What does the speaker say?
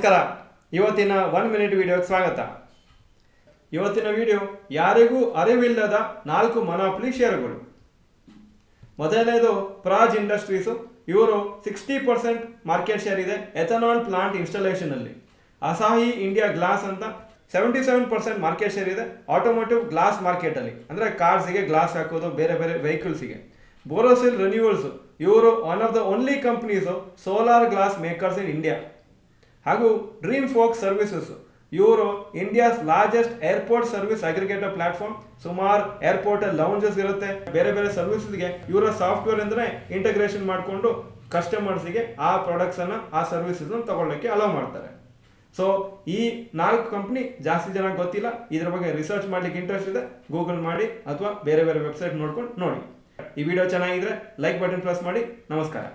ನಮಸ್ಕಾರ. ಇವತ್ತಿನ 1 ಮಿನಿಟ್ ವಿಡಿಯೋಗೆ ಸ್ವಾಗತ. ಇವತ್ತಿನ ವಿಡಿಯೋ ಯಾರಿಗೂ ಅರಿವಿಲ್ಲದ 4 ಮೊನೊಪೊಲಿ ಷೇರುಗಳು. ಮೊದಲನೇದು ಪ್ರಾಜ್ ಇಂಡಸ್ಟ್ರೀಸು. ಇವರು 60% ಮಾರ್ಕೆಟ್ ಶೇರ್ ಇದೆ ಎಥನಾಲ್ ಪ್ಲಾಂಟ್ ಇನ್ಸ್ಟಾಲೇಷನ್ ಅಲ್ಲಿ. ಅಸಾಹಿ ಇಂಡಿಯಾ ಗ್ಲಾಸ್ ಅಂತ 77% ಮಾರ್ಕೆಟ್ ಶೇರ್ ಇದೆ ಆಟೋಮೋಟಿವ್ ಗ್ಲಾಸ್ ಮಾರ್ಕೆಟ್ ಅಲ್ಲಿ, ಅಂದ್ರೆ ಕಾರ್ಸ್ಗೆ ಗ್ಲಾಸ್ ಹಾಕೋದು, ಬೇರೆ ಬೇರೆ ವೆಹಿಕಲ್ಸ್ಗೆ. ಬೋರೋಸಿಲ್ ರಿನ್ಯೂವಲ್ಸ್, ಇವರು one of the only companies solar glass makers in India. ಹಾಗೂ ಡ್ರೀಮ್ ಫೋಕ್ ಸರ್ವಿಸಸ್, ಇವರು India's largest airport service aggregator platform. ಸುಮಾರು ಏರ್ಪೋರ್ಟ್ ಲೌಂಜಸ್ ಇರುತ್ತೆ, ಬೇರೆ ಬೇರೆ ಸರ್ವಿಸ್ಗೆ ಇವರ ಸಾಫ್ಟ್ವೇರ್ ಅಂದ್ರೆ ಇಂಟಗ್ರೇಷನ್ ಮಾಡಿಕೊಂಡು ಕಸ್ಟಮರ್ಸ್ಗೆ ಆ ಪ್ರಾಡಕ್ಟ್ಸ್ ಅನ್ನ, ಆ ಸರ್ವಿಸಸ್ ತಗೊಳ್ಳೋಕ್ಕೆ ಅಲೋ ಮಾಡ್ತಾರೆ. ಸೊ ಈ 4 ಕಂಪ್ನಿ ಜಾಸ್ತಿ ಜನ ಗೊತ್ತಿಲ್ಲ. ಇದ್ರ ಬಗ್ಗೆ ರಿಸರ್ಚ್ ಮಾಡ್ಲಿಕ್ಕೆ ಇಂಟ್ರೆಸ್ಟ್ ಇದೆ, ಗೂಗಲ್ ಮಾಡಿ ಅಥವಾ ಬೇರೆ ಬೇರೆ ವೆಬ್ಸೈಟ್ ನೋಡ್ಕೊಂಡು ನೋಡಿ. ಈ ವಿಡಿಯೋ ಚೆನ್ನಾಗಿದ್ರೆ ಲೈಕ್ ಬಟನ್ ಪ್ರೆಸ್ ಮಾಡಿ. ನಮಸ್ಕಾರ.